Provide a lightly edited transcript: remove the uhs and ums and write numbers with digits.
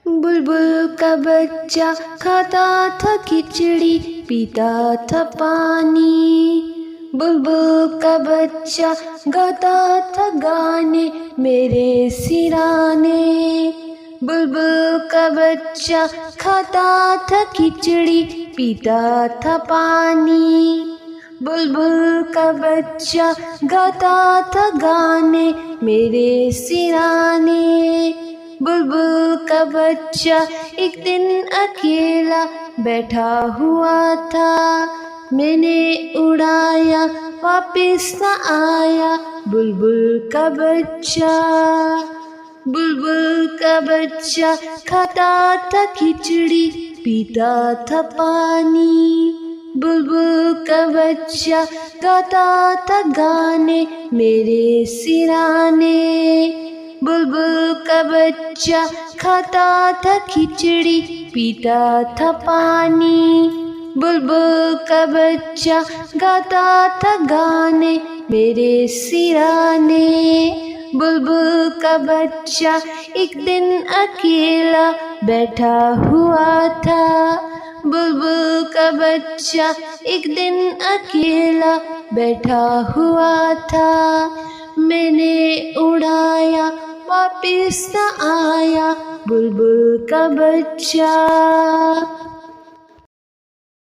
बुलबुल का बच्चा खाता था खिचड़ी, पीता था पानी। बुलबुल का बच्चा गाता था गाने मेरे सिराने। बुलबुल का बच्चा खाता था खिचड़ी, पीता था पानी। बुलबुल का बच्चा गाता था गाने मेरे सिराने। बुलबुल का बच्चा एक दिन अकेला बैठा हुआ था। मैंने उड़ाया वापिस न आया बुलबुल का बच्चा। बुलबुल का बच्चा खाता था खिचड़ी, पीता था पानी। बुलबुल का बच्चा गाता था गाने मेरे सिराने। बुलबुल का बच्चा खाता था खिचड़ी, पीता था पानी। बुलबुल का बच्चा गाता था गाने मेरे सिराने। बुलबुल का बच्चा एक दिन अकेला बैठा हुआ था। बुलबुल का बच्चा एक दिन अकेला बैठा हुआ था। मैंने उड़ाया वापिस न आया बुलबुल का बच्चा।